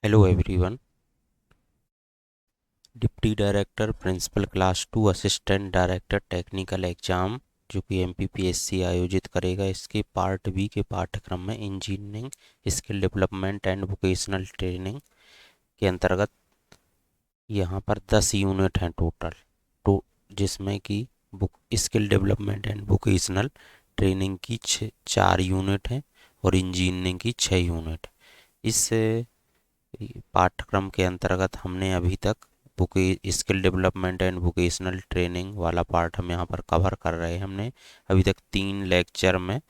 Hello everyone. Deputy director principal class 2 assistant director technical exam जो कि MPPSC आयोजित करेगा, इसके पार्ट बी के पाठ्यक्रम में engineering skill development and vocational training के अंतर्गत यहाँ पर 10 यूनिट हैं टोटल। तो जिसमें कि book skill development and vocational training की 4 यूनिट हैं और इंजीनियरिंग की 6 यूनिट। इस पाठ्यक्रम के अंतर्गत हमने अभी तक bouquet skill development and vocational training वाला पार्ट हम यहाँ पर कवर कर रहे हैं। हमने अभी तक 3 लेक्चर में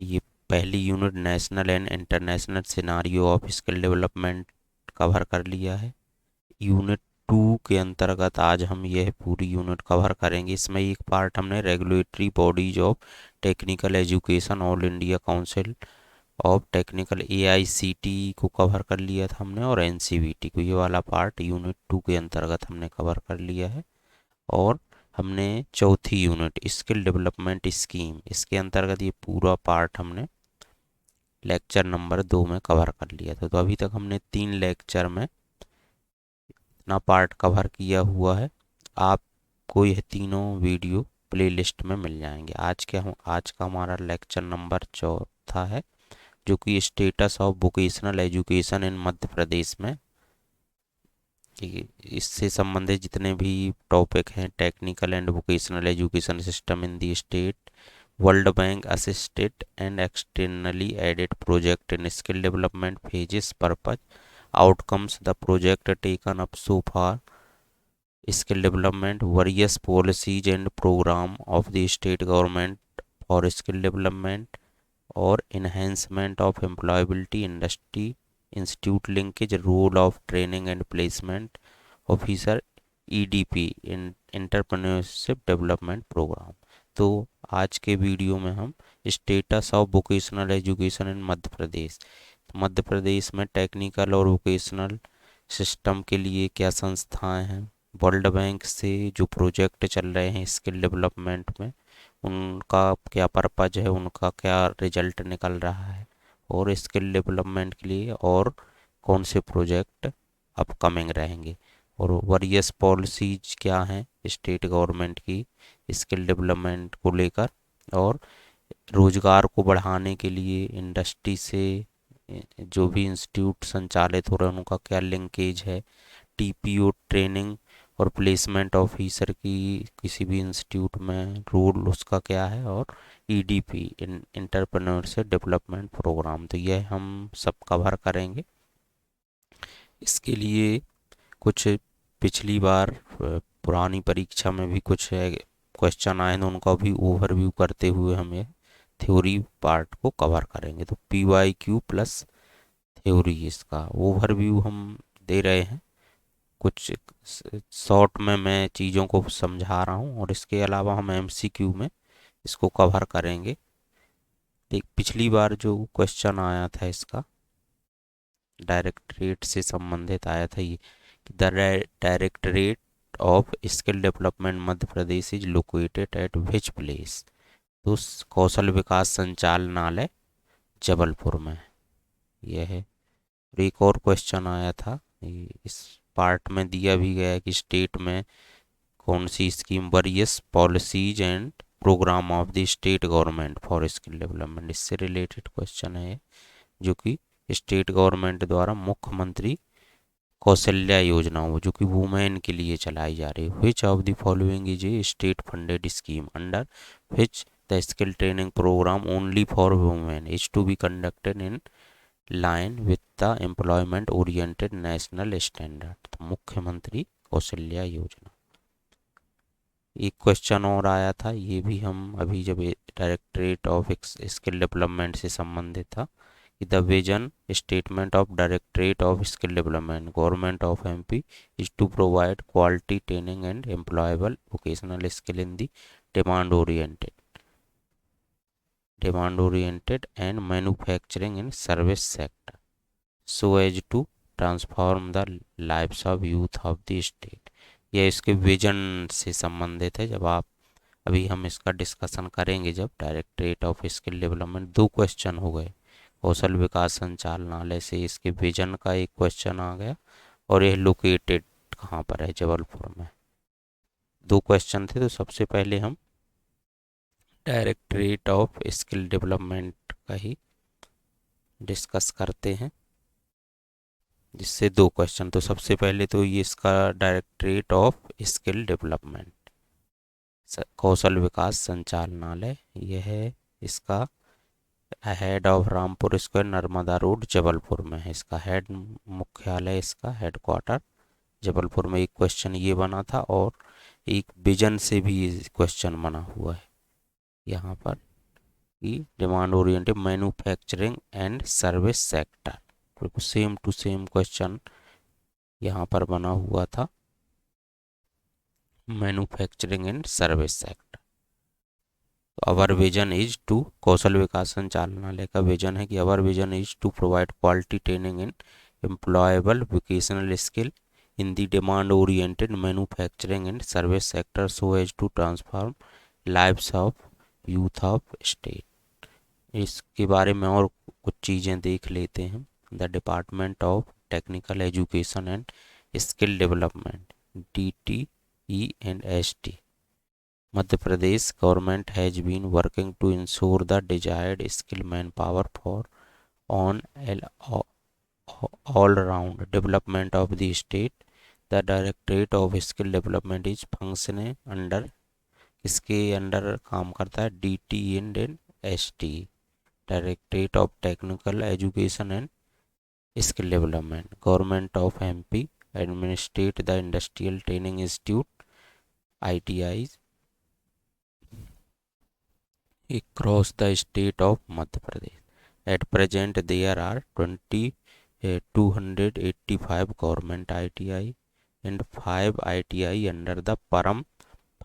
ये पहली unit national and international scenario of skill development cover कर लिया है। यूनिट 2 के अंतर्गत आज हम यह पूरी यूनिट कवर करेंगे। इसमें एक पार्ट हमने regulatory bodies of technical education all India council of technical AICT को कवर कर लिया था हमने, और एनसीवीटी को, ये वाला पार्ट यूनिट 2 के अंतर्गत हमने कवर कर लिया है। और हमने चौथी यूनिट स्किल डेवलपमेंट स्कीम, इसके अंतर्गत ये पूरा पार्ट हमने लेक्चर नंबर 2 में कवर कर लिया था। तो अभी तक हमने 3 लेक्चर में इतना पार्ट कवर किया हुआ है। आपको यह तीनों वीडियो प्लेलिस्ट में मिल जाएंगे। आज का हमारा लेक्चर नंबर चौथा है, जो कि status of vocational education in Madhya Pradesh में। इससे संबंधित जितने भी टॉपिक हैं, technical and vocational education system in the state, World bank assisted and externally aided project in skill development phases purpose, outcomes the project taken up so far, skill development, various policies and programme of the state government for skill development और enhancement of employability industry institute linkage, role of training and placement officer, EDP entrepreneurship development programme. तो आज के video में हम status of vocational education in Madhya Pradesh, Madhya Pradesh में technical और vocational system के लिए क्या संस्थाएं हैं, वर्ल्ड बैंक से जो प्रोजेक्ट चल रहे हैं स्किल डेवलपमेंट में, उनका क्या पर्पज है, उनका क्या रिजल्ट निकल रहा है, और स्किल डेवलपमेंट के लिए और कौन से प्रोजेक्ट अपकमिंग रहेंगे, और वरियस पॉलिसीज क्या हैं स्टेट गवर्नमेंट की स्किल डेवलपमेंट को लेकर, और रोजगार को बढ़ाने के लिए इंडस्ट्री से जो भी इंस्टीट्यूट संचालित हो रहे हैं उनका क्या लिंकेज है, टीपीओ ट्रेनिंग और प्लेसमेंट ऑफिसर की किसी भी इंस्टीट्यूट में रोल उसका क्या है, और ईडीपी इंटरप्रेन्योरशिप डेवलपमेंट प्रोग्राम। तो यह हम सब कवर करेंगे। इसके लिए कुछ पिछली बार पुरानी परीक्षा में भी कुछ क्वेश्चन आए हैं, उनका भी ओवरव्यू करते हुए हम ये थ्योरी पार्ट को कवर करेंगे। तो PYQ प्लस थ्योरी, इसका ओवरव्यू हम दे रहे हैं। कुछ शॉर्ट में मैं चीज़ों को समझा रहा हूँ, और इसके अलावा हम MCQ में इसको कवर करेंगे। देख, पिछली बार जो क्वेश्चन आया था इसका डायरेक्टरेट से संबंधित आया था, ये कि the directorate of skill development Madhya Pradesh is located at which place. तो कौशल विकास संचालनालय जबलपुर में यह है। और एक और क्वेश्चन आया था, इस पार्ट में दिया भी गया है कि स्टेट में कौन सी scheme, various policies and programme of the state government for skill development, इससे रिलेटेड क्वेश्चन है जो कि स्टेट गवर्नमेंट द्वारा मुख्यमंत्री कौशल्या योजना हो जो कि वुमेन के लिए चलाई जा रही है। Which of the following is a state funded scheme under which the skill training programme only for women is to be conducted in line with the employment oriented national standard. तो मुख्यमंत्री कौशल्या योजना। एक क्वेश्चन और आया था, ये भी हम अभी जब डायरेक्टरेट ऑफ स्किल डेवलपमेंट से संबंधित था, the vision statement of directorate of skill development government of MP is to provide quality training and employable vocational skill in the demand oriented and manufacturing in service sector so as to transform the lives of youth of the state. यह इसके vision से संबंधित है। जब आप अभी हम इसका डिस्कशन करेंगे जब directorate of skill development, 2 question हो गए। कौशल विकास संचालनालय से इसके विजन का एक क्वेश्चन आ गया, और यह लोकेटेड कहाँ पर है, जबलपुर में। दो क्वेश्चन थे, तो सबसे पहले हम डायरेक्टरेट ऑफ स्किल डेवलपमेंट का ही डिस्कस करते हैं, जिससे दो क्वेश्चन। तो सबसे पहले तो ये इसका डायरेक्टरेट ऑफ स्किल डेवलपमेंट, कौशल विकास संचालनालय, यह है इसका head of Rampur square Narmada road Jabalpur में है। इसका हेड मुख्यालय, इसका हेडक्वार्टर जबलपुर में। एक क्वेश्चन ये बना था, और एक विजन से भी ये क्वेश्चन बना हुआ है यहाँ पर कि demand oriented manufacturing and service sector, बिल्कुल सेम टू सेम क्वेश्चन यहाँ पर बना हुआ था, मैन्युफैक्चरिंग एंड सर्विस सेक्टर। तो our vision is to, Kaushal Vikas Sanchalanalaya का विजन है कि our vision is to provide quality training in employable vocational skill in the demand oriented manufacturing and service sector so as to transform lives of youth of state. इसके बारे में और कुछ चीज़ें देख लेते हैं। The department of technical education and skill development DTE&ST Madhya Pradesh government has been working to ensure the desired skilled manpower for on all round development of the state. The Directorate of Skill Development is functioning under, इसके under काम करता है DTE&ST, directorate of technical education and skill development. Government of MP administrate the industrial training institute ITI across the state of Madhya Pradesh. At present, there are 285 government ITI and 5 ITI under the Param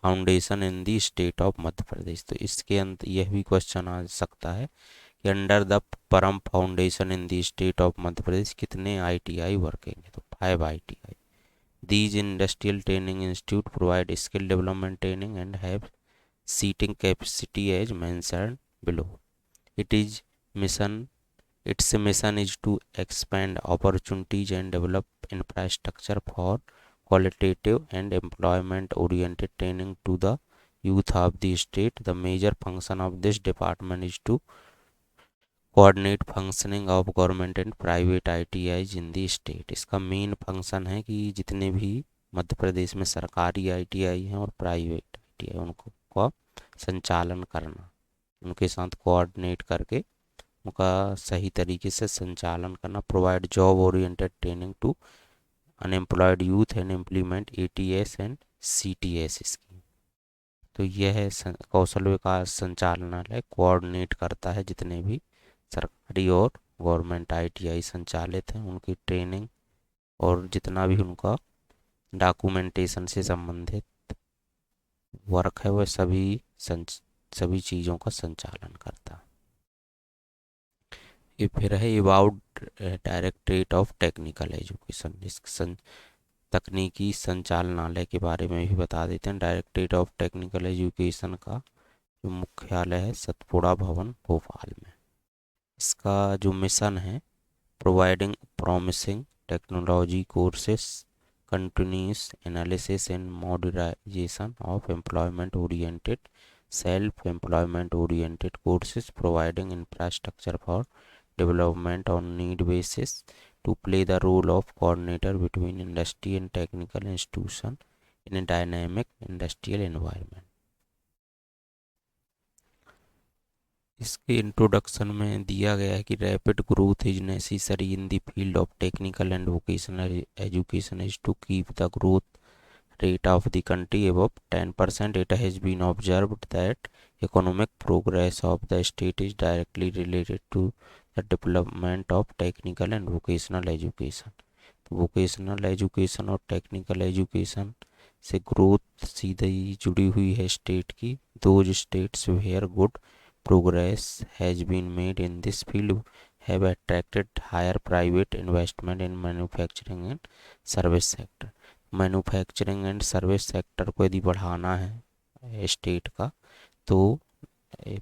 Foundation in the state of Madhya Pradesh. तो इसके अंत यह भी question आ सकता है कि under the Param foundation in the state of Madhya Pradesh कितने ITI working है, तो 5 ITI. These industrial training institute provide skill development training and have seating capacity as mentioned below. Its mission is to expand opportunities and develop infrastructure for qualitative and employment oriented training to the youth of the state. The major function of this department is to coordinate functioning of government and private ITIs in the state. इसका main function है कि जितने भी मध्य प्रदेश में सरकारी ITI हैं और private ITI उनको का संचालन करना, उनके साथ कोऑर्डिनेट करके उनका सही तरीके से संचालन करना। Provide job oriented training to unemployed youth and implement ATS and CTS scheme. तो यह है कौशल विकास संचालनालय कोऑर्डिनेट करता है जितने भी सरकारी और गवर्नमेंट ITI संचालित हैं, उनकी ट्रेनिंग और जितना भी उनका डॉक्यूमेंटेशन से संबंधित वर्क है वह सभी चीज़ों का संचालन करता है। ये फिर है about directorate of technical education, इस तकनीकी संचालनालय के बारे में भी बता देते हैं। डायरेक्टरेट ऑफ टेक्निकल एजुकेशन का जो मुख्यालय है सतपुड़ा भवन भोपाल में। इसका जो मिशन है, providing promising technology courses, continuous analysis and modernisation of employment oriented self employment oriented courses, providing infrastructure for development on need basis to play the role of coordinator between industry and technical institution in a dynamic industrial environment. इसके introduction में दिया गया है कि rapid growth is necessary in the field of technical and vocational education is to keep the growth rate of the country above 10%. It has been observed that economic progress of the state is directly related to the development of technical and vocational education. Vocational education और technical education से growth सीधी जुड़ी हुई है state की। Those states where good progress has been made in this field have attracted higher private investment in manufacturing and service sector. Manufacturing and service sector को यदि बढ़ाना है स्टेट का, तो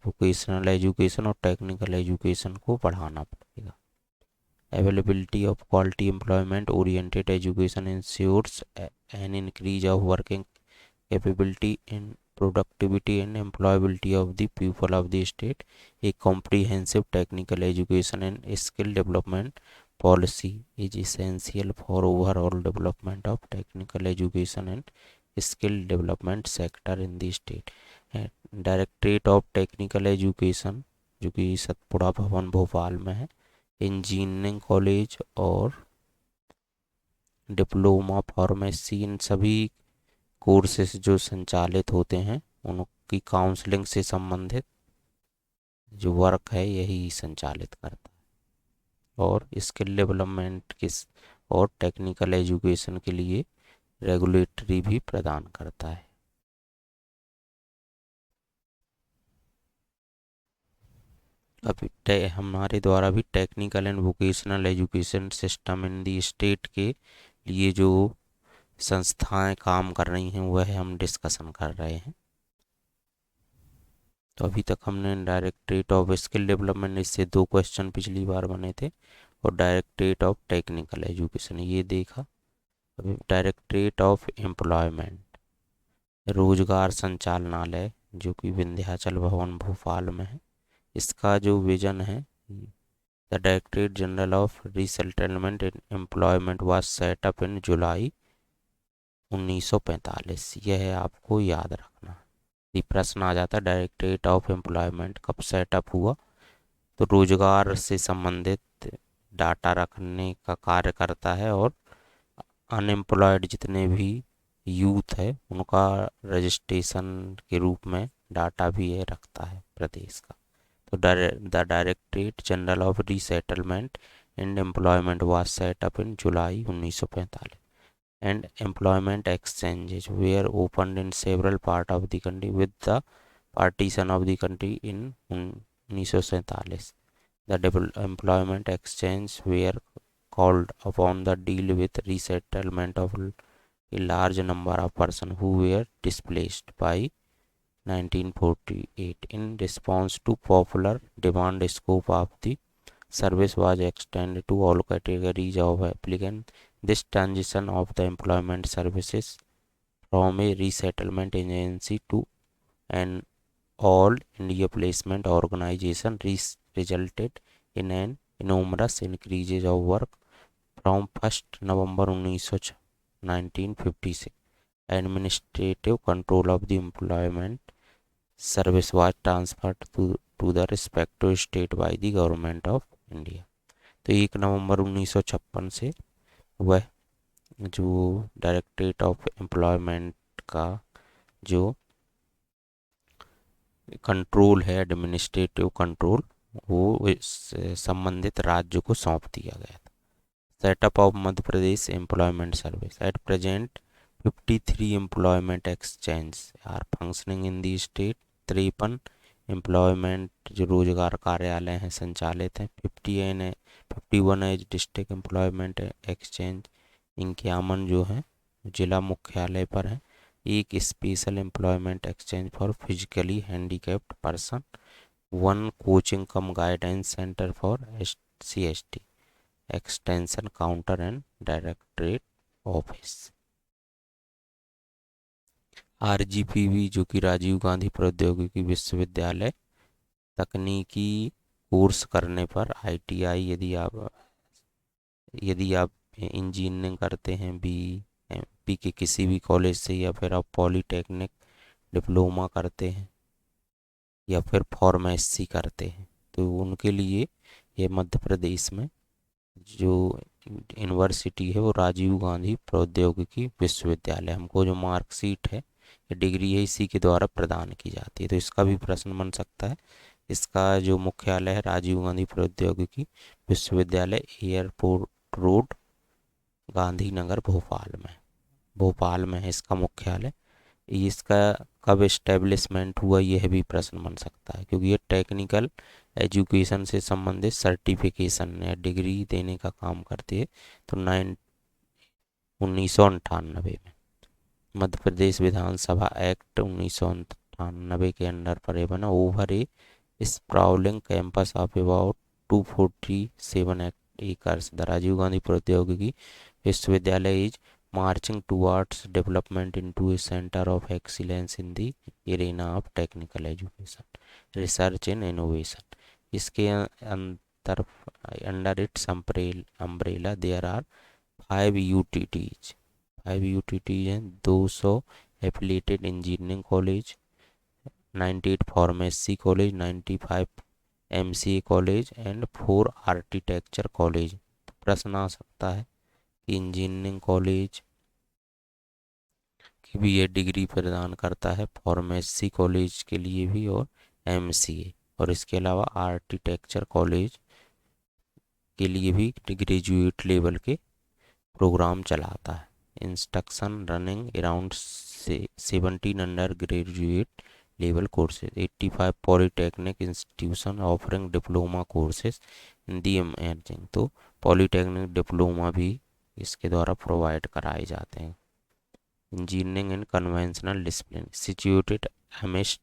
वोकेशनल एजुकेशन और टेक्निकल एजुकेशन को बढ़ाना पड़ेगा। Availability of quality employment oriented education ensures an increase of working capability in productivity and employability of the people of the state. A comprehensive technical education and skill development policy is essential for overall development of technical education and skill development sector in the state. Directorate of technical education जो कि सतपुड़ा भवन भोपाल में है, engineering college और diploma pharmacy, इन सभी courses जो संचालित होते हैं उनकी काउंसलिंग से संबंधित जो वर्क है यही संचालित करता है और स्किल डेवलपमेंट किस और टेक्निकल एजुकेशन के लिए रेगुलेटरी भी प्रदान करता है। अभी हमारे द्वारा भी technical and vocational education system in the state के लिए जो संस्थाएं काम कर रही हैं वह हम डिस्कशन कर रहे हैं। तो अभी तक हमने डायरेक्टरेट ऑफ स्किल डेवलपमेंट, इससे 2 क्वेश्चन पिछली बार बने थे, और डायरेक्टरेट ऑफ टेक्निकल एजुकेशन ये देखा। अभी डायरेक्टरेट ऑफ एम्प्लॉयमेंट रोजगार संचालनालय जो कि विंध्याचल भवन भोपाल में है, इसका जो विजन है, the directorate general of resettlement and employment was set up in July 1945। यह आपको याद रखना। ये प्रश्न आ जाता है डायरेक्टरेट ऑफ एम्प्लॉयमेंट कब सेटअप हुआ, तो रोजगार से संबंधित डाटा रखने का कार्य करता है और अनएम्प्लॉयड जितने भी यूथ है उनका रजिस्ट्रेशन के रूप में डाटा भी ये रखता है प्रदेश का। तो the directorate general of resettlement and employment was set up in July 1945 and employment exchanges were opened in several parts of the country with the partition of the country in 1947. The employment exchange were called upon the deal with resettlement of a large number of persons who were displaced by 1948. In response to popular demand, scope of the service was extended to all categories of applicants. This transition of the employment services from a resettlement agency to an all India placement organization resulted in an enormous increase of work. From 1st November 1956, administrative control of the employment service was transferred to the respective state by the government of India. तो 1 नवंबर 1956 से वह जो directorate of employment का जो control है, administrative control, वो संबंधित राज्य को सौंप दिया गया था। Setup of Madhya Pradesh employment service at present 53 employment exchange are functioning in the state. 53 employment जो रोजगार कार्यालय हैं संचालित हैं। 51 है डिस्ट्रिक्ट एम्प्लॉयमेंट एक्सचेंज, 51 जो है जिला मुख्यालय पर है। एक special employment exchange for physically handicapped person, 1 coaching come guidance centre for SC/ST, extension counter and directorate office. RGPV जो कि राजीव गांधी प्रौद्योगिकी विश्वविद्यालय, तकनीकी कोर्स करने पर ITI यदि आप इंजीनियरिंग करते हैं BMP के किसी भी कॉलेज से, या फिर आप पॉलीटेक्निक डिप्लोमा करते हैं या फिर फार्मेसी करते हैं, तो उनके लिए ये मध्य प्रदेश में जो यूनिवर्सिटी है वो राजीव गांधी प्रौद्योगिकी विश्वविद्यालय, हमको जो मार्कशीट है या डिग्री है इसी के द्वारा प्रदान की जाती है। तो इसका भी प्रश्न बन सकता है। इसका जो मुख्यालय है राजीव गांधी प्रौद्योगिकी विश्वविद्यालय, एयरपोर्ट रोड, गांधीनगर, भोपाल में है इसका मुख्यालय। इसका कब इस्टेब्लिशमेंट हुआ यह भी प्रश्न बन सकता है, क्योंकि ये टेक्निकल एजुकेशन से संबंधित सर्टिफिकेशन या डिग्री देने का काम करती है। तो 1998 में मध्य प्रदेश विधानसभा एक्ट 1998 98 के अंडर पर ये बना। Over a sprawling campus of about 247 acres, the Rajiv Gandhi Proudyogiki Vishwavidyalaya is marching towards development into a center of excellence in the arena of technical education, research and innovation. इसके अंतर under its umbrella there are 5 UTTs। 5 UTTs हैं, 200 affiliated engineering college, 98 pharmacy college, 95 MCA college and 4 architecture college. प्रश्न आ सकता है कि engineering college की भी ये डिग्री प्रदान करता है, फार्मेसी कॉलेज के लिए भी और MCA, और इसके अलावा आर्किटेक्चर कॉलेज के लिए भी ग्रेजुएट लेवल के प्रोग्राम चलाता है। Instruction running around 17 under graduate level courses, 85 polytechnic institution offering diploma courses in the emerging. तो पॉलीटेक्निक डिप्लोमा भी इसके द्वारा प्रोवाइड कराए जाते हैं। Engineering and conventional discipline situated amidst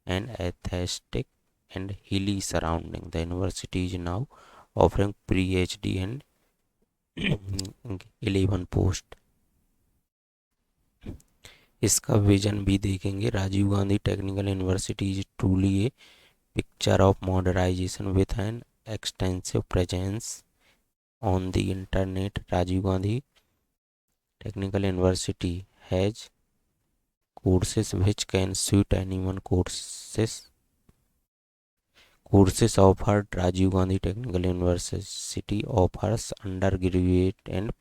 an aesthetic and hilly surrounding, the university is now offering PhD and 11 post. इसका vision भी देखेंगे। Rajiv Gandhi technical university is truly a picture of modernisation with an extensive presence on the internet. Rajiv Gandhi technical university has courses which can suit anyone. Courses offered Rajiv Gandhi Technical University offers undergraduate and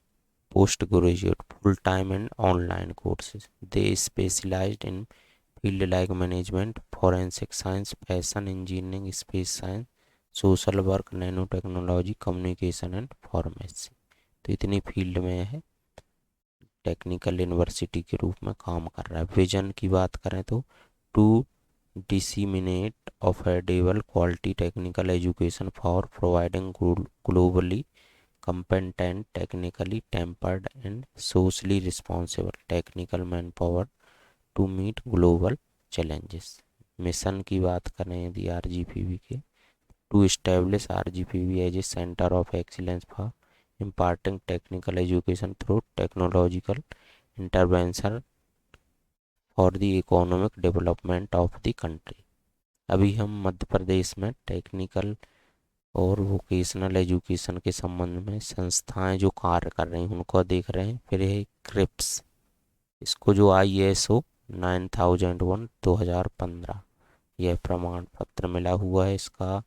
postgraduate full-time and online courses. They specialized in field like management, forensic science, fashion engineering, space science, social work, nanotechnology, communication and pharmacy। तो इतनी field में है, technical university के रूप में काम कर रहा है। विजन की बात करें तो to disseminate affordable quality technical education for providing globally competent, technically tempered and socially responsible technical manpower to meet global challenges। Mission की बात करें यदि RGPV के, to establish RGPV as a center of excellence for imparting technical education through technological intervention for the economic development of the country। अभी हम मध्य प्रदेश में technical और vocational education के संबंध में संस्थाएं जो कार्य कर रही हैं उनको देख रहे हैं। फिर है क्रिप्स, इसको जो ISO 9001 2015 यह प्रमाण पत्र मिला हुआ है। इसका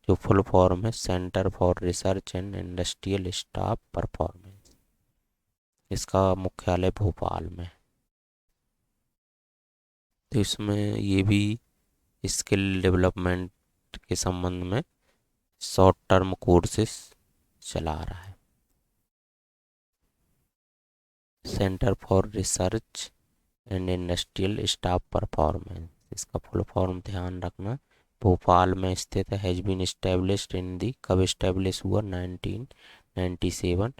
जो फुल फॉर्म है centre for research and industrial staff performance. इसका मुख्यालय भोपाल में। तो इसमें ये भी स्किल डेवलपमेंट के संबंध में शॉर्ट टर्म कोर्सेस चला रहा है। Centre for research and industrial staff performance, इसका फुल फॉर्म ध्यान रखना, भोपाल में स्थित है। Has been established in the, कब एस्टेब्लिश हुआ 1997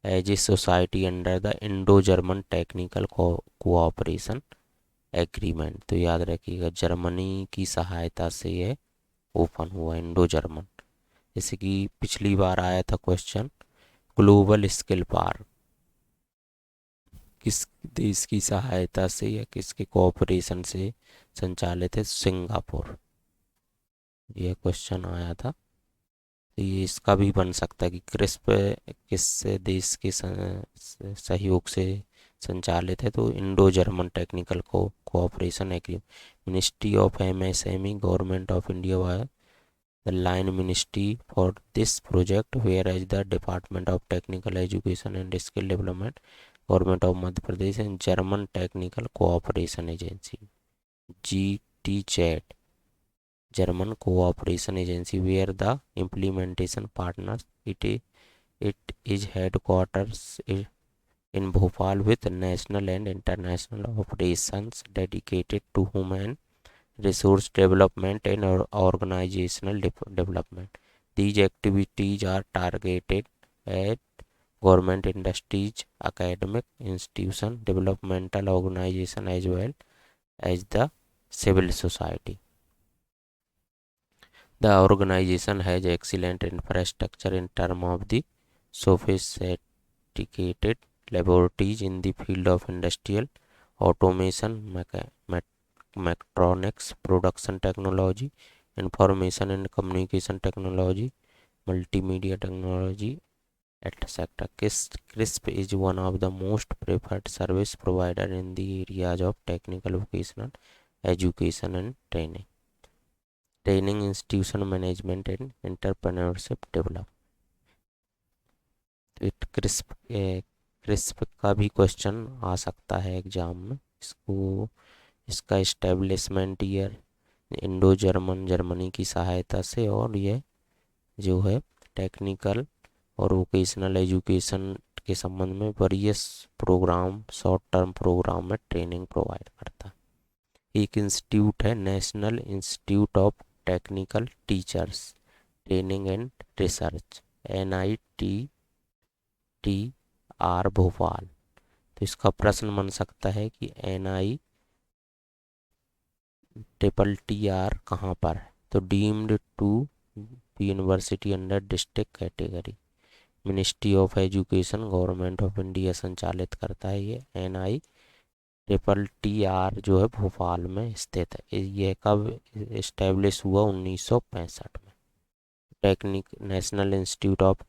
as a society under the Indo German technical cooperation agreement. तो याद रखिएगा जर्मनी की सहायता से यह ओपन हुआ, इंडो जर्मन। जैसे कि पिछली बार आया था क्वेश्चन, ग्लोबल स्किल पार्क किस देश की सहायता से या किसके कोऑपरेशन से संचालित है? सिंगापुर, यह क्वेश्चन आया था। तो ये इसका भी बन सकता है कि क्रिस्प किस देश के सहयोग से संचालित है? तो Indo German technical cooperation agreement. Ministry of MSME government of India the line ministry for this project, whereas the Department of Technical Education and Skill Development, Government of Madhya Pradesh and German Technical Cooperation Agency GTCHAT, German Cooperation Agency, where the implementation partners. It is headquarters in Bhopal with national and international operations dedicated to human resource development and organizational development. These activities are targeted at government, industries, academic institution, developmental organization as well as the civil society. The organization has excellent infrastructure in terms of the sophisticated laboratories in the field of industrial automation, mechatronics, production technology, information and communication technology, multimedia technology, etc. CRISP is one of the most preferred service provider in the areas of technical vocational education and training, institution management and entrepreneurship development. Crisp का भी question आ सकता है exam में। इसका establishment year Indo Germany की सहायता से, और यह जो है टेक्निकल और वोकेशनल एजुकेशन के संबंध में various programme, short term programme में ट्रेनिंग प्रोवाइड करता है। एक इंस्टीट्यूट है national institute of technical teachers training and research, NITTR Bhopal. तो इसका प्रश्न बन सकता है कि NITTR कहाँ पर है? तो deemed to university under district category, ministry of education government of India संचालित करता है। ये NITTR जो है भोपाल में स्थित है। यह कब इस्टेब्लिश हुआ? 1965 में। National institute of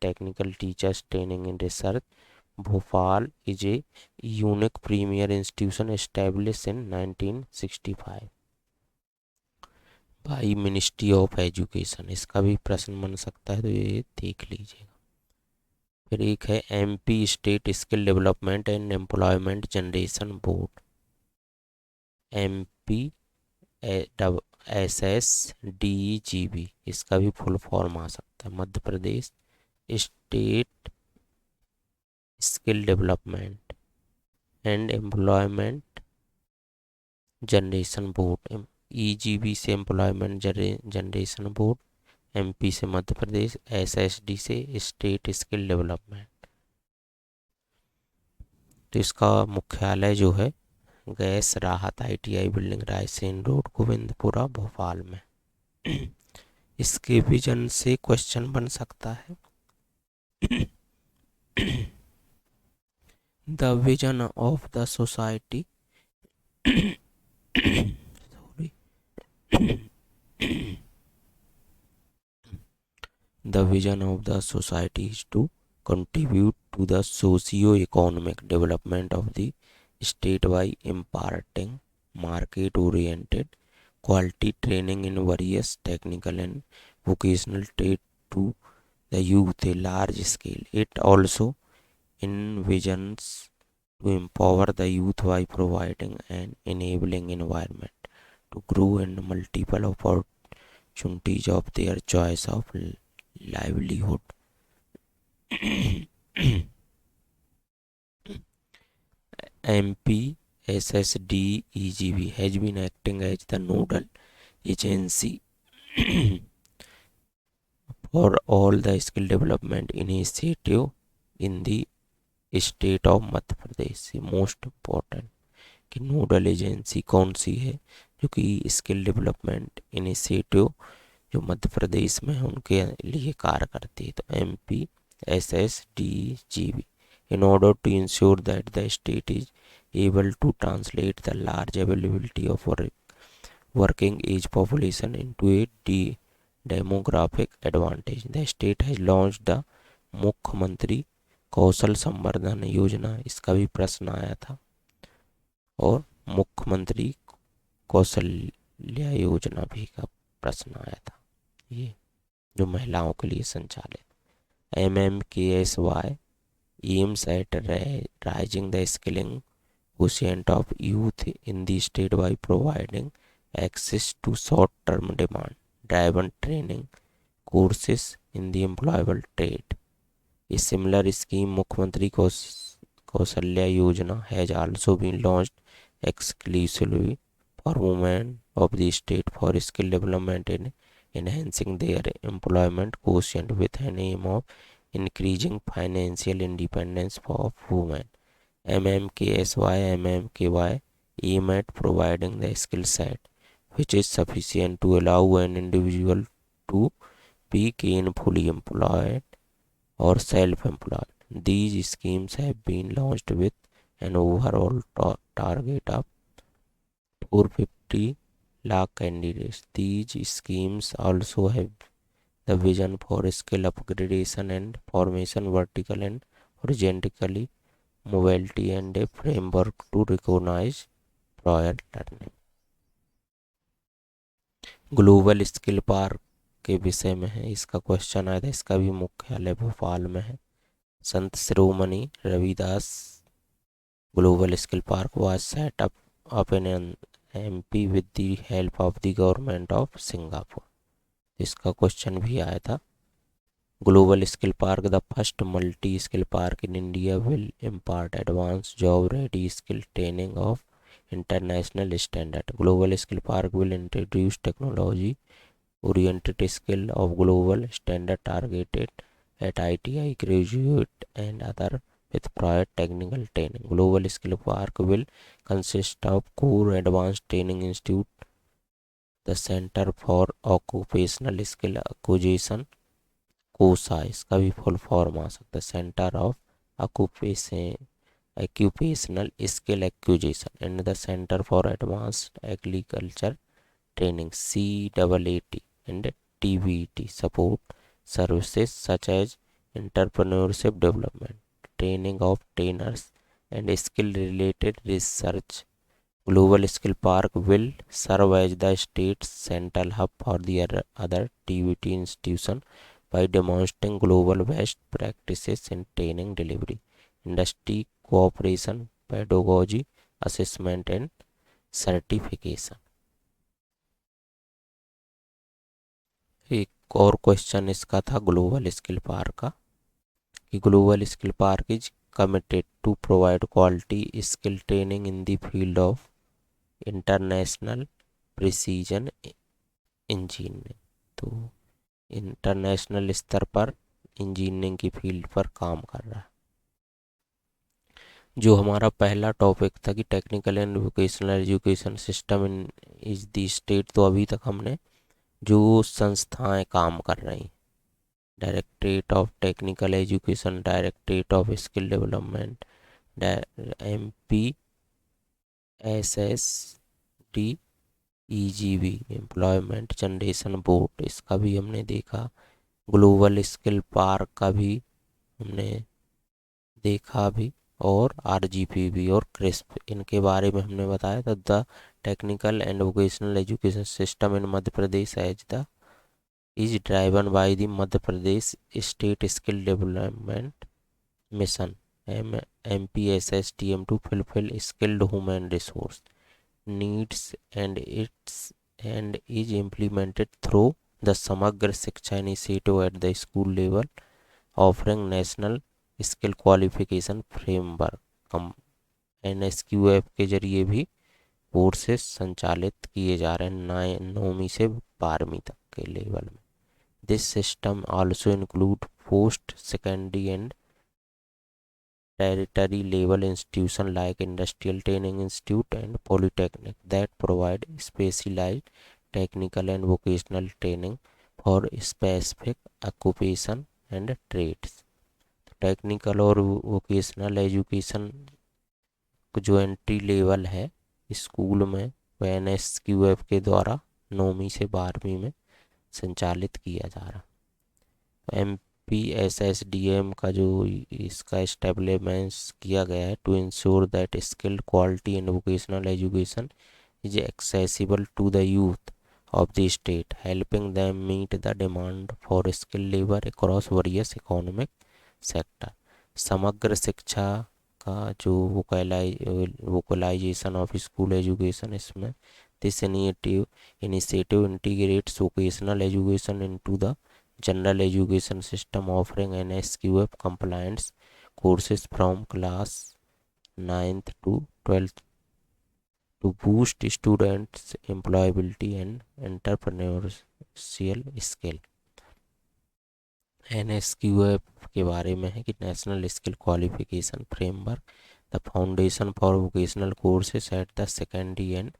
technical teachers training and research Bhopal is a unique premier institution establish in 1965 by ministry of education. इसका भी प्रश्न बन सकता है, तो ये देख लीजिएगा। फिर एक है MP state skill development and employment generation board, MPSSDGB। इसका भी फुल फॉर्म आ सकता है, Madhya Pradesh state skill development and employment generation board. EGB से एम्प्लॉयमेंट जनरेशन बोर्ड, MP से मध्य प्रदेश, SSD से स्टेट स्किल डेवलपमेंट। तो इसका मुख्यालय जो है gas Rahat ITI building, Raisen road, Govindpura, Bhopal में। इसके विजन से क्वेश्चन बन सकता है। The vision of the society The vision of the society is to contribute to the socio-economic development of the state by imparting market-oriented quality training in various technical and vocational trade to the youth a large scale. It also envisions to empower the youth by providing an enabling environment to grow and multiple opportunities of their choice of livelihood. MPSSDEGB has been acting as the nodal agency for all the skill development initiative in the state of Madhya Pradesh. Most important कि nodal agency कौन सी है जो कि skill development initiative जो मध्य प्रदेश में है उनके लिए कार्य करती है। तो MPSSDGB in order to ensure that the state is able to translate the large availability of working age population into a demographic advantage, the state has launched the मुख्यमंत्री कौशल संवर्धन योजना। इसका भी प्रश्न आया था। और मुख्यमंत्री कौशल्या योजना भी का प्रश्न आया था, ये जो महिलाओं के लिए संचालित। MMKSY aims at raising the skilling quotient of youth in the state by providing access to short-term demand-driven training courses in the employable trade. A similar scheme, Mukhyamantri Kausalya Yojana, has also been launched exclusively for women of the state for skill development and enhancing their employment quotient with an aim of increasing financial independence of women. MMKSY, MMKY aim at providing the skill set which is sufficient to allow an individual to be gainfully employed or self-employed. These schemes have been launched with an overall target of 450 lakh candidates. These schemes also have the vision for skill upgradation and formation, vertical and horizontally mobility, and a framework to recognize prior learning. Global skill park के विषय में है इसका question आया था। इसका भी मुख्यालय भोपाल में है। Sant Shiromani Ravidas Global skill Park was set up in an MP with the help of the government of Singapore. इसका क्वेश्चन भी आया था। Global skill park, the first multi skill park in India, will impart advance job ready skill training of international standard. Global Skill Park will introduce technology oriented skill of global standard targeted at ITI graduate and other with prior technical training. Global Skill Park will consist of core advanced training institute, the Center for Occupational Skill Acquisition, कोसा इसका भी full form आ सकता है, centre of occupational skill acquisition and the Center for Advanced Agriculture Training CAAT and TVET support services such as entrepreneurship development, training of trainers and skill related research. Global Skill Park will serve as the state's central hub for the other TVET institution by demonstrating global best practices in training delivery, industry cooperation, pedagogy, assessment and certification. एक और question इसका था global skill park का कि global skill park is committed to provide quality skill training in the field of international precision engineering. तो international स्तर पर engineering की फील्ड पर काम कर रहा है। जो हमारा पहला टॉपिक था कि technical and vocational education system in is the state, तो अभी तक हमने जो संस्थाएं काम कर रही, directorate of technical education, directorate of skill development, MP SSD, EGB employment generation board, इसका भी हमने देखा। ग्लोबल स्किल पार्क का भी हमने देखा भी, और RGP और क्रिस्प, इनके बारे में हमने बताया था। The technical and vocational education system in Madhya Pradesh as the is driven by the Madhya Pradesh state skill development mission MPSSTM to fulfil skilled human resource needs and is implemented through the Samagra Shiksha initiative at the school level, offering national skill qualification framework. NSQF के जरिए भी courses संचालित किए जा रहे हैं 9वीं से 12वीं तक के लेवल में। This system also include post secondary and tertiary level institution like industrial training institute and polytechnic that provide specialised technical and vocational training for specific occupation and trades. Technical और वोकेशनल एजुकेशन जो entry level है school में, वो NSQF के द्वारा 9वीं से 12वीं में संचालित किया जा रहा। MPSSDM का जो इसका एस्टेब्लिशमेंट किया गया है to ensure that skilled quality and vocational education is accessible to the youth of the state, helping them meet the demand for skill labour across various economic sector. Samagra Shiksha का जो वोकलाइजेशन ऑफ स्कूल एजुकेशन, इसमें this initiative integrates vocational education into the general education system, offering NSQF compliance courses from class 9th to 12th to boost students employability and entrepreneurial skill। NSQF के बारे में है कि national skill qualification framework the foundation for vocational courses at the secondary and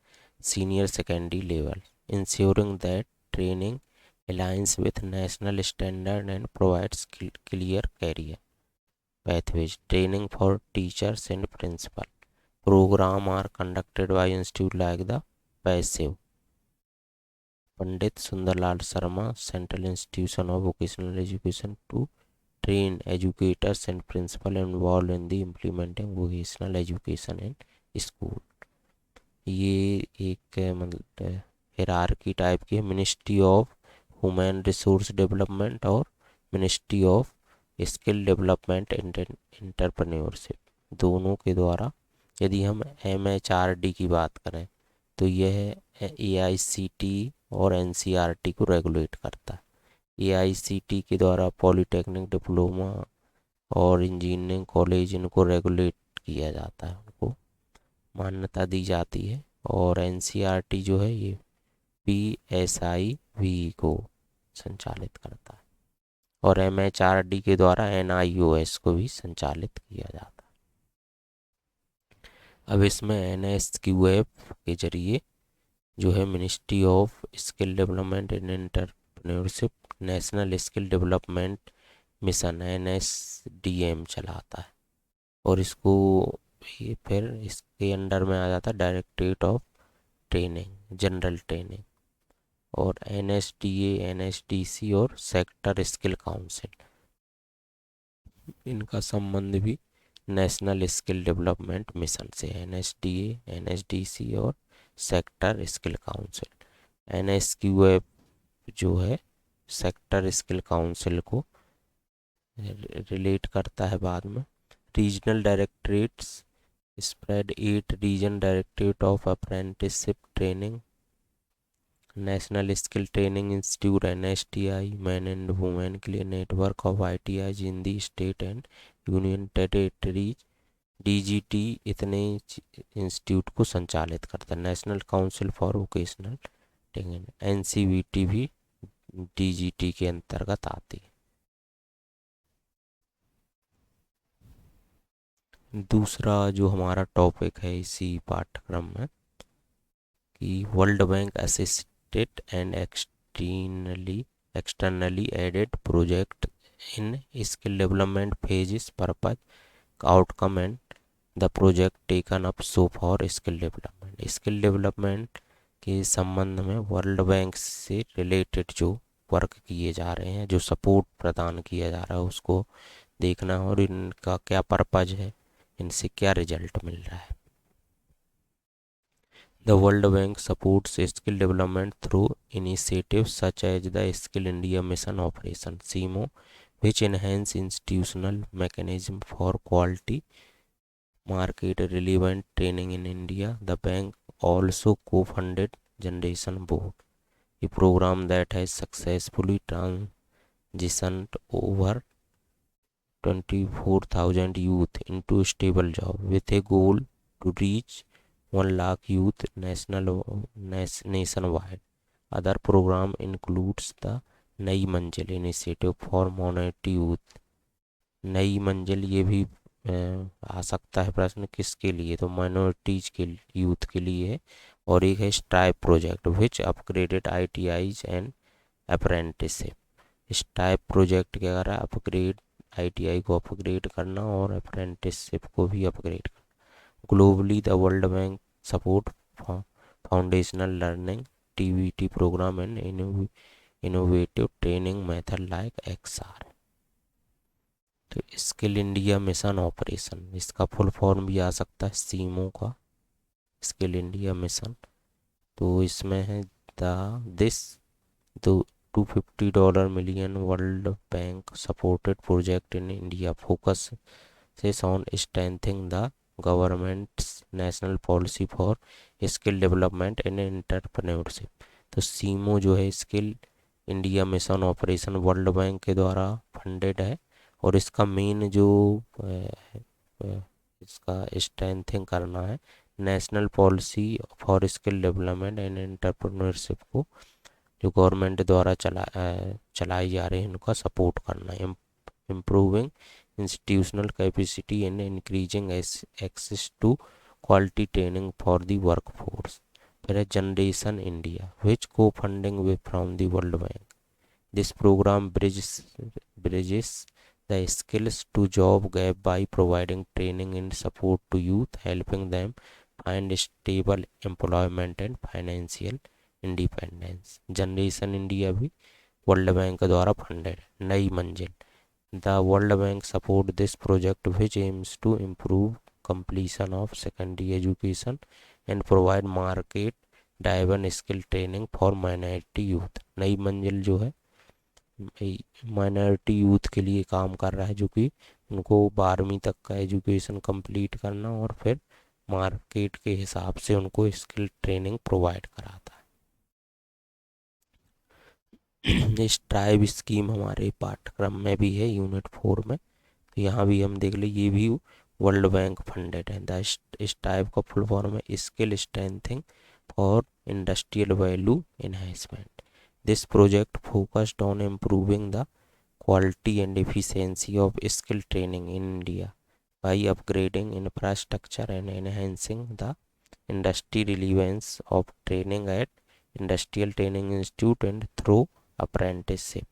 senior secondary level, ensuring that training aligns with national standard and provides clear career pathways. Training for teachers and principal program are conducted by institute like the passive Pandit Sundarlal Sharma Central Institution of Vocational Education to train educators and principal involved in the implementing vocational education in school. ये एक मतलब hierarchy type की है, ministry of human resource development और ministry of skill development entrepreneurship, दोनों के द्वारा। यदि हम MHRD की बात करें तो यह AICTE और NCERT को रेगुलेट करता है। AICTE के द्वारा पॉलीटेक्निक, डिप्लोमा और इंजीनियरिंग कॉलेज इनको रेगुलेट किया जाता है, उनको मान्यता दी जाती है। और NCERT जो है ये PSIV को संचालित करता है, और MHRD के द्वारा NIOS को भी संचालित किया जाता है। अब इसमें NSQF के जरिए जो है ministry of skill development and entrepreneurship national skill development mission NSDM चलाता है, और इसको ये फिर इसके अंडर में आ जाता है directorate of training, general training, और NSDA, NSDC और सेक्टर स्किल काउंसिल, इनका संबंध भी नेशनल स्किल डेवलपमेंट मिशन से। NSDA, NSDC और सेक्टर स्किल काउंसिल। NSQF जो है सेक्टर स्किल काउंसिल को रिलेट करता है बाद में। Regional directorates spread 8 region directorate of apprenticeship training, national skill training institute NSTI, man and women के लिए network of ITIs in the state and union territories. DGT इतने इंस्टीट्यूट को संचालित करता है। National council for vocational training NCVT भी DGT के अंतर्गत आती है। दूसरा जो हमारा टॉपिक है इसी पाठ्यक्रम में कि world bank assisted and externally aided project in skill development phases purpose outcome and the project taken up so for skill development. Skill development के संबंध में वर्ल्ड बैंक से रिलेटेड जो वर्क किए जा रहे हैं, जो सपोर्ट प्रदान किया जा रहा है, उसको देखना और इनका क्या पर्पज है, इनसे क्या रिजल्ट मिल रहा है। The World Bank supports skill development through initiatives such as the Skill India Mission Operation (SIMO), which enhance institutional mechanism for quality market relevant training in India. The bank also co-funded Generation Board, a program that has successfully transitioned over 24,000 youth into stable job with a goal to reach 1 lakh youth nationwide. Other program includes the नई मंजिल initiative for minority youth. नई मंजिल ये भी आ सकता है प्रश्न, किसके लिए, तो माइनॉरिटीज के यूथ के लिए है। और एक है stripe project which upgraded ITIs and apprenticeship. Stripe project के द्वारा अपग्रेड ITI को अपग्रेड करना और अप्रेंटिसशिप को भी अपग्रेड करना। Globally the world bank support foundational learning TVT programme and innovative training method like XR। तो स्किल इंडिया मिशन ऑपरेशन, इसका फुल फॉर्म भी आ सकता है सीमो का, स्किल इंडिया मिशन। तो इसमें है this $250 million world bank supported project in India focus on strengthening the governments national policy for skill development and entrepreneurship. तो सीमो जो है skill India mission operation world bank के द्वारा फंडेड है, और इसका मेन जो इसका स्ट्रेंथिंग करना है national policy for skill development and entrepreneurship को जो गवर्नमेंट द्वारा चलाई जा रही है उनका सपोर्ट करना है। Improving institutional capacity and increasing access to quality training for the workforce. There is Generation India, which co-funding with from the World Bank. This program bridges the skills to job gap by providing training and support to youth, helping them find stable employment and financial independence. Generation India भी world bank द्वारा funded. Nai Manzil, the world bank support this project which aims to improve completion of secondary education and provide market driven skill training for minority youth। नई मंजिल जो है minority youth के लिए काम कर रहा है, जो कि उनको 12वीं तक का एजुकेशन कंप्लीट करना और फिर मार्केट के हिसाब से उनको स्किल ट्रेनिंग प्रोवाइड कराता है। स्ट्राइव स्कीम हमारे पाठ्यक्रम में भी है, यूनिट 4 में, तो यहाँ भी हम देख ले, ये भी वर्ल्ड बैंक फंडेड है। द स्ट्राइव का फुल फॉर्म है skill strengthening for industrial value enhancement. This project focused on improving the quality and efficiency of skill training in India by upgrading infrastructure and enhancing the industry relevance of training at industrial training institute and through apprenticeship.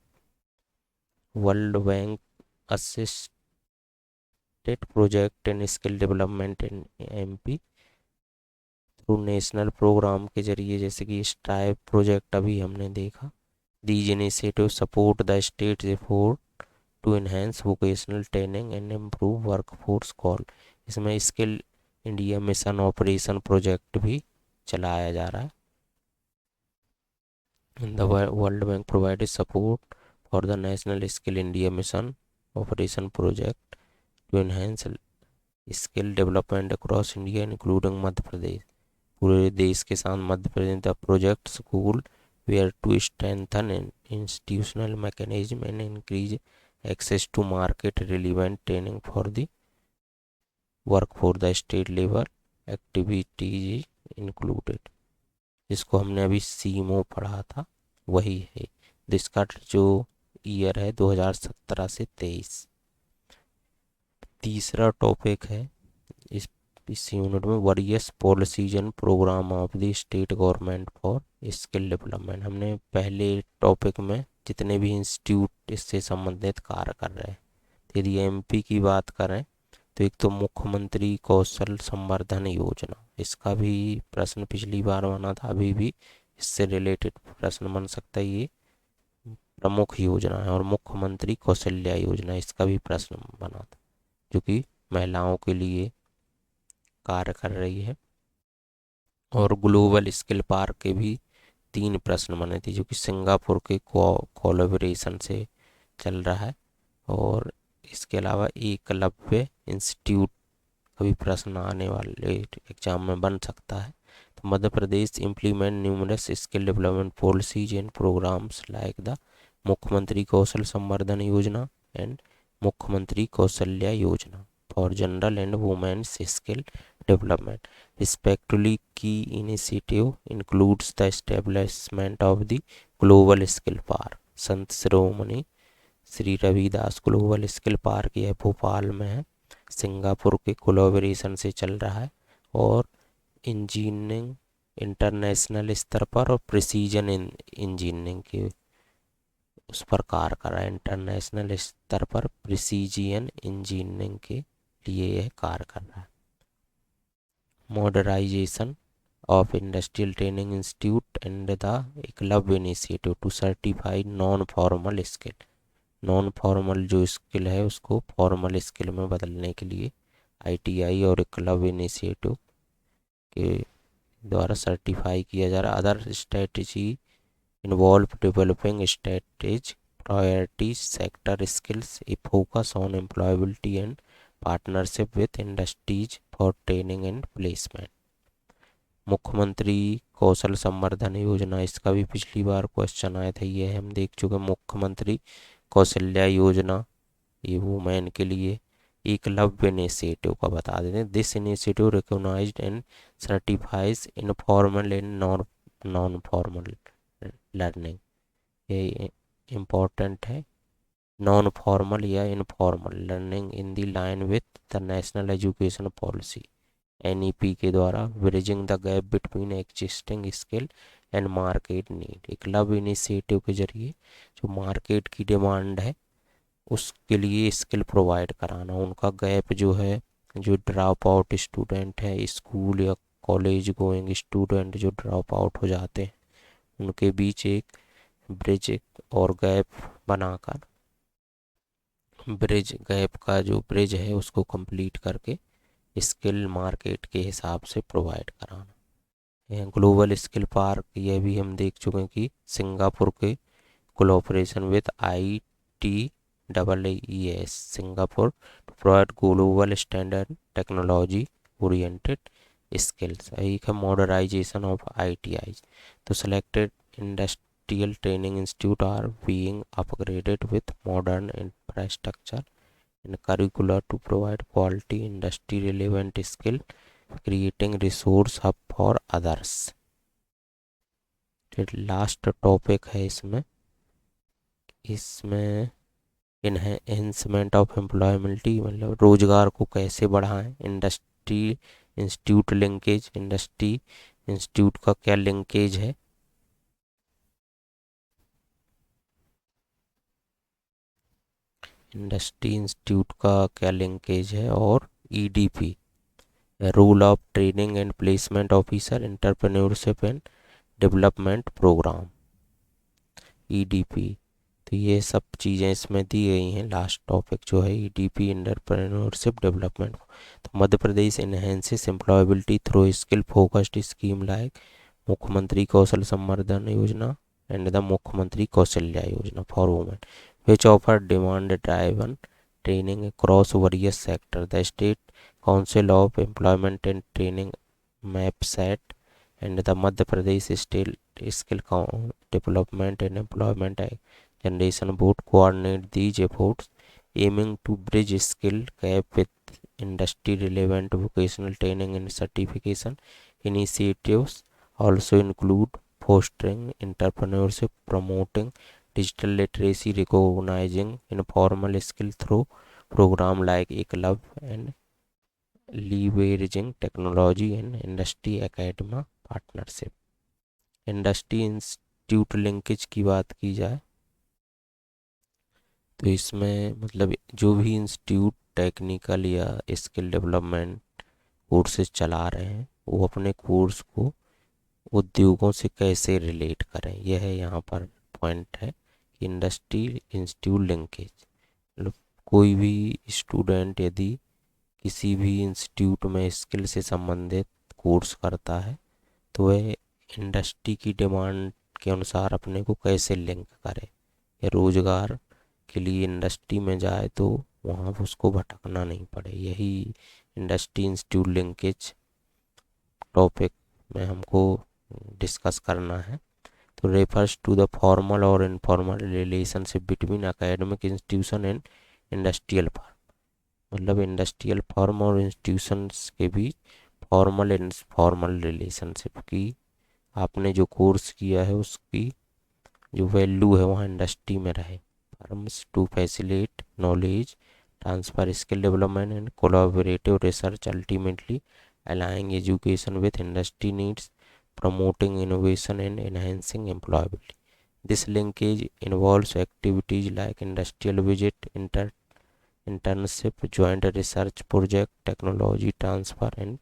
World Bank assisted project and skill development in MP through national programme के जरिए, जैसे कि STRIVE project अभी हमने देखा। These initiative support the state effort to enhance vocational training and improve workforce call. इसमें skill India mission operation project भी चलाया जा रहा है। The world Bank provided support for the national skill India mission operation project to enhance skill development across India including Madhya Pradesh. पूरे देश के साथ Madhya Pradesh. The project school where to strengthen institutional mechanism and increase access to market relevant training for the work for the state level activities included, जिसको हमने अभी सीमो पढ़ा था वही है। जिसका जो ईयर है 2017 से 23। तीसरा टॉपिक है इस यूनिट में various policies and programme of the state government for skill development. हमने पहले टॉपिक में जितने भी इंस्टीट्यूट इससे संबंधित कार्य कर रहे हैं, यदि एमपी की बात करें तो एक तो मुख्यमंत्री कौशल संवर्धन योजना, इसका भी प्रश्न पिछली बार बना था, अभी भी इससे रिलेटेड प्रश्न बन सकता है। ये प्रमुख योजना है। और मुख्यमंत्री कौशल्या योजना, इसका भी प्रश्न बना था, जो कि महिलाओं के लिए कार्य कर रही है। और ग्लोबल स्किल पार्क के भी 3 प्रश्न बने थे, जो कि सिंगापुर के कोलैबोरेशन से चल रहा है। और इसके अलावा एकलव्य इंस्टीट्यूट का भी प्रश्न आने वाले एग्जाम में बन सकता है। तो Madhya Pradesh implement numerous skill development policies and programmes like the Mukhyamantri Kaushal Samvardhan Yojana and Mukhyamantri Kaushalya Yojana for general and women's skill development. Respectively, key initiative includes the establishment of the Global Skill Park. Sant Shiromani Shri Ravidas Global skill Park यह भोपाल में है, Singapore के collaboration से चल रहा है। और engineering international स्तर पर और प्रिसीजन इंजीनियरिंग के उस पर कार्य कर रहा है। इंटरनेशनल स्तर पर प्रिसीजन इंजीनियरिंग के लिए यह कार्य कर रहा है। Modernisation of industrial training institute and the Eklavya initiative to certify non-formal skill। non-formal जो स्किल है उसको फॉर्मल स्किल में बदलने के लिए ITI और एकलव्य इनिशिएटिव के द्वारा सर्टिफाई किया जा रहा। Other strategy involve developing strategic priority sector skills a focus on employability and partnership with industries for training and placement. Mukhyamantri Kaushal Samvardhan योजना, इसका भी पिछली बार क्वेश्चन आया था, ये हम देख चुके। मुख्यमंत्री कौशल्या योजना ये वुमेन के लिए। एकलव्य इनिशिएटिव का बता देते हैं। This initiative recognised and certifies informal and non formal learning. ये इम्पोर्टेंट है। नॉन फॉर्मल या informal learning in the line with the national education policy NEP के द्वारा bridging the gap between existing skill and market need. एक club initiative के जरिए जो market की डिमांड है उसके लिए स्किल प्रोवाइड कराना, उनका गैप जो है, जो ड्रॉप आउट स्टूडेंट है, स्कूल या कॉलेज गोइंग स्टूडेंट जो ड्रॉप आउट हो जाते हैं उनके बीच एक ब्रिज और गैप बनाकर ब्रिज गैप का जो ब्रिज है उसको कंप्लीट करके स्किल मार्केट के हिसाब से प्रोवाइड कराना। यह ग्लोबल स्किल पार्क, यह भी हम देख चुके हैं कि सिंगापुर के collaboration with ITEES Singapore to provide global standard technology oriented skills. एक है मॉडर्नाइजेशन ऑफ ITI, तो selected industrial training institute are being upgraded with modern infrastructure and curricula to provide quality industry relevant skill, creating resource hub for others। फिर last topic है इसमें enhancement of employability, मतलब रोजगार को कैसे बढ़ाएं। Industry institute linkage, industry institute का क्या लिंकेज है, इंडस्ट्री इंस्टीट्यूट का क्या लिंकेज है, और EDP role of training and placement officer entrepreneurship and development programme EDP। तो ये सब चीज़ें इसमें दी गई हैं। लास्ट टॉपिक जो है EDP एंटरप्रेन्योरशिप डेवलपमेंट। तो Madhya Pradesh enhances employability through skill focused scheme like Mukhyamantri Kaushal Samvardhan Yojana and the Mukhyamantri Kaushalya Yojana for women which offer demand driven training across various sectors. The State Council of Employment and Training MAPSAT and the Madhya Pradesh State Skill Development and Employment Generation Board coordinate these efforts, aiming to bridge skill gap with industry relevant vocational training and certification initiatives. Also include fostering entrepreneurship, promoting digital literacy, recognizing informal skill through program like Eklab, and leveraging technology and industry academia partnership। Industry institute linkage की बात की जाए तो इसमें मतलब जो भी institute technical या स्किल डेवलपमेंट कोर्सेज चला रहे हैं वो अपने कोर्स को उद्योगों से कैसे रिलेट करें, यह है यहाँ पर पॉइंट है। इंडस्ट्री इंस्टीट्यूट लिंकेज, मतलब कोई भी स्टूडेंट यदि किसी भी इंस्टीट्यूट में स्किल से संबंधित कोर्स करता है तो वह इंडस्ट्री की डिमांड के अनुसार अपने को कैसे लिंक करे, या रोजगार के लिए इंडस्ट्री में जाए तो वहाँ उसको भटकना नहीं पड़े। यही इंडस्ट्री इंस्टीट्यूट लिंकेज टॉपिक में हमको डिस्कस करना है। तो रेफर्स टू द फॉर्मल और informal relationship between academic institution and industrial firm, मतलब इंडस्ट्रियल फर्म और इंस्टीट्यूशंस के बीच फॉर्मल एंड फॉर्मल रिलेशनशिप की, आपने जो कोर्स किया है उसकी जो वैल्यू है वहाँ इंडस्ट्री में रहे। Firms to facilitate knowledge transfer, skill development and collaborative research, ultimately aligning education with industry needs, promoting innovation and enhancing employability. This linkage involves activities like industrial visit, internship, joint research project, technology transfer and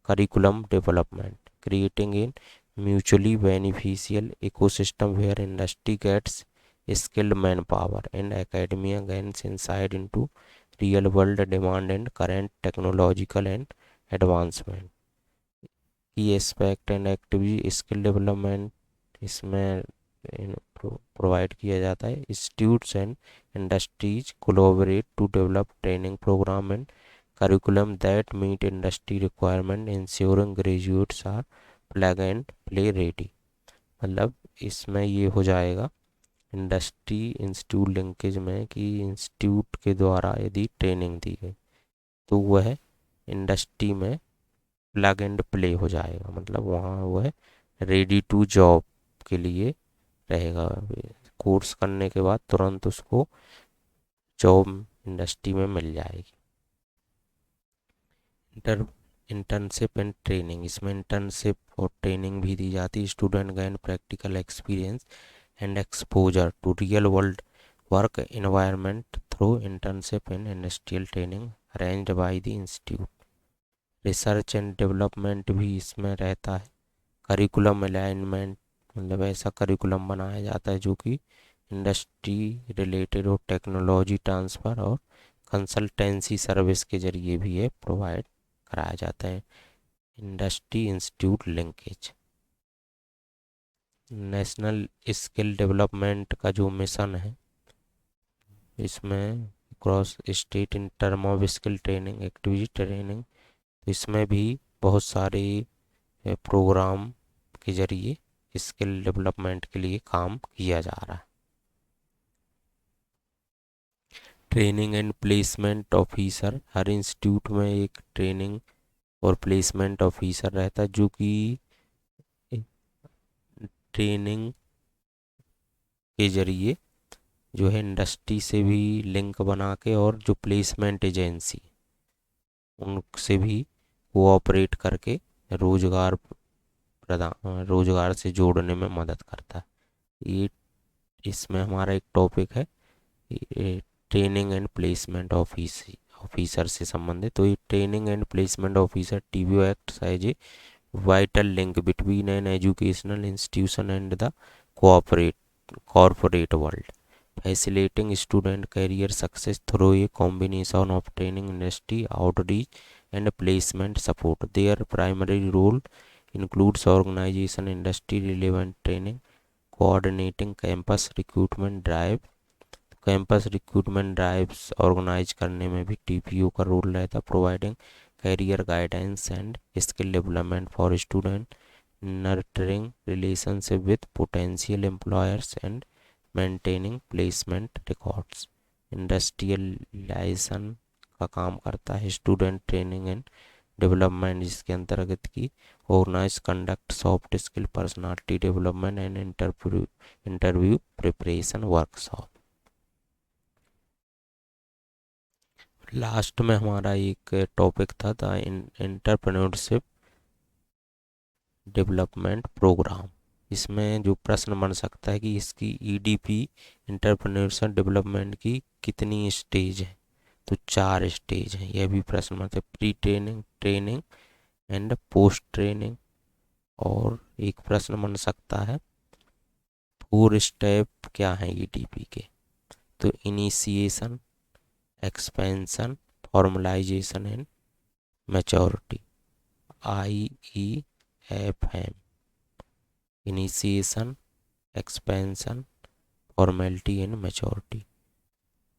curriculum development, creating a mutually beneficial ecosystem where industry gets skilled manpower and academia gains insight into real world demand and current technological and advancement. की aspect and activity skill development इसमें provide किया जाता है। Institutes and industries collaborate to develop training programme and curriculum that meet industry requirement, ensuring graduates are plug and play ready. मतलब इसमें ये हो जाएगा इंडस्ट्री इंस्टीट्यूट लिंकेज में कि इंस्टीट्यूट के द्वारा यदि ट्रेनिंग दी गई तो वह इंडस्ट्री में प्लग एंड प्ले हो जाएगा, मतलब वहाँ वह रेडी टू जॉब के लिए रहेगा। कोर्स करने के बाद तुरंत उसको जॉब इंडस्ट्री में मिल जाएगी। इंटर्नशिप एंड ट्रेनिंग, इसमें इंटर्नशिप और ट्रेनिंग भी दी जाती है। Student gain practical experience and exposure to real world work environment through internship and industrial training arranged by the institute। Research and development भी इसमें रहता है। करिकुलम अलाइनमेंट, मतलब ऐसा करिकुलम बनाया जाता है जो कि इंडस्ट्री रिलेटेड हो, टेक्नोलॉजी ट्रांसफ़र और कंसल्टेंसी सर्विस के जरिए भी ये प्रोवाइड कराया जाता है। Industry institute linkage, national skill development का जो मिशन है, इसमें cross state in term of skill training activity training, तो इसमें भी बहुत सारे प्रोग्राम के जरिए स्किल डेवलपमेंट के लिए काम किया जा रहा है। Training and placement officer, her institute में एक ट्रेनिंग और प्लेसमेंट ऑफिसर रहता है जो कि ट्रेनिंग के जरिए जो है इंडस्ट्री से भी लिंक बना के और जो प्लेसमेंट एजेंसी उनसे भी कोऑपरेट करके रोजगार रोजगार से जोड़ने में मदद करता है। ये इसमें हमारा एक टॉपिक है ट्रेनिंग एंड प्लेसमेंट ऑफिसर से संबंधित। तो ये training and placement officer TBO acts as a vital link between an educational institution and the corporate world, facilitating student career success through a combination of training, industry outreach, and placement support. Their primary role includes organization industry relevant training, coordinating campus recruitment drives organise करने में भी TPO का role रहता है। Providing career guidance and skill development for student, nurturing relationship with potential employers and maintaining placement records. Industrialisation का काम करता है। स्टूडेंट ट्रेनिंग एंड डेवलपमेंट, जिसके अंतर्गत की organise conduct soft skill personality development and interview preparation workshop. Last में हमारा एक टॉपिक था एंटरप्रेन्योरशिप डेवलपमेंट प्रोग्राम। इसमें जो प्रश्न बन सकता है कि इसकी EDP एंटरप्रेन्योरशिप डेवलपमेंट की कितनी स्टेज है, तो 4 स्टेज हैं। यह भी प्रश्न बनते हैं, pre training, training and post training. और एक प्रश्न बन सकता है 4 स्टेप क्या हैं EDP के, तो initiation, expansion, formalisation and maturity. IEFM, initiation, expansion, formality and maturity.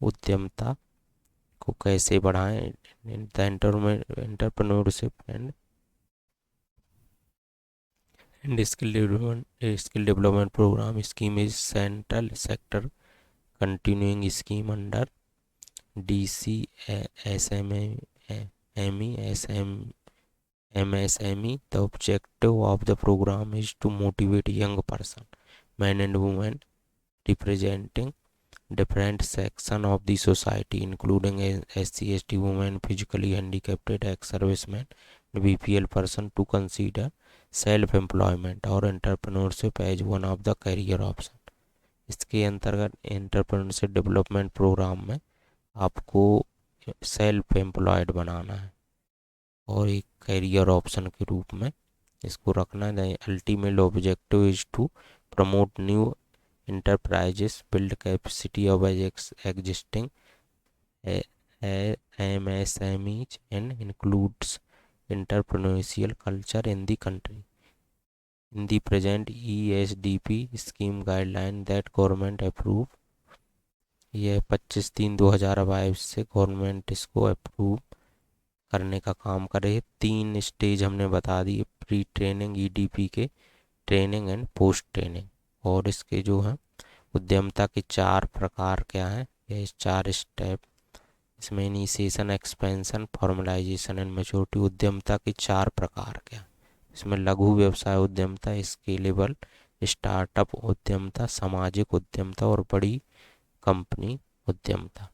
उद्यमता को कैसे बढ़ाएं, the entrepreneurship and skill development programme scheme is central sector continuing scheme under MSME. The objective of the program is to motivate young person, men and women, representing different section of the society, including SC/ST women, physically handicapped, ex-servicemen, BPL person, to consider self-employment or entrepreneurship as one of the career option। इसके अंतर्गत entrepreneurship development programme में आपको self employed बनाना है और एक career option के रूप में इसको रखना है। Ultimate objective is to promote new enterprises, build capacity of existing MSMEs, and includes entrepreneurial culture in the country. In the present ESDP scheme guideline that government approve, यह 25/3/2022 से गवर्नमेंट इसको approve करने का काम करे। 3 स्टेज हमने बता दी, pre training, EDP के ट्रेनिंग एंड पोस्ट ट्रेनिंग। और इसके जो है उद्यमता के 4 प्रकार क्या हैं, ये 4 स्टेप। इसमें initiation, expansion, formalisation and maturity. उद्यमता के 4 प्रकार क्या, इसमें लघु व्यवसाय उद्यमता, स्केलेबल स्टार्टअप उद्यमता, सामाजिक उद्यमता और बड़ी कंपनी उद्यमता।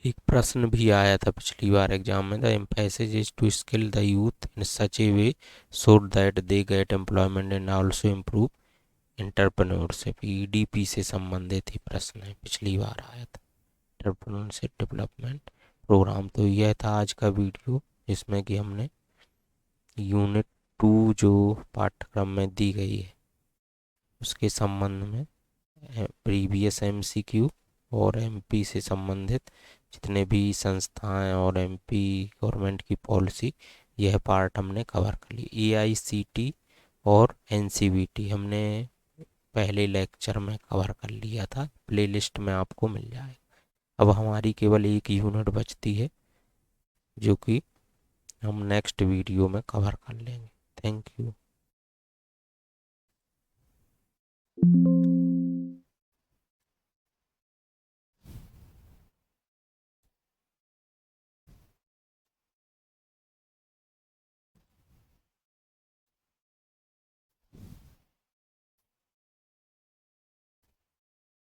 एक प्रश्न भी आया था पिछली बार एग्जाम में, the emphasis is to skill the youth in such a way so that they get employment and also improve entrepreneurship. EDP से संबंधित ही प्रश्न है, पिछली बार आया था। Entrepreneurship development programme. तो यह था आज का वीडियो, जिसमें कि हमने यूनिट 2 जो पाठ्यक्रम में दी गई है उसके संबंध में प्रीवियस एमसीक्यू और एमपी से संबंधित जितने भी संस्थाएं और एमपी गवर्नमेंट की पॉलिसी, यह पार्ट हमने कवर कर ली। एआईसीटी और एनसीवीटी हमने पहले लेक्चर में कवर कर लिया था, प्लेलिस्ट में आपको मिल जाएगा। अब हमारी केवल एक यूनिट बचती है जो कि हम नेक्स्ट वीडियो में कवर कर लेंगे। Thank you.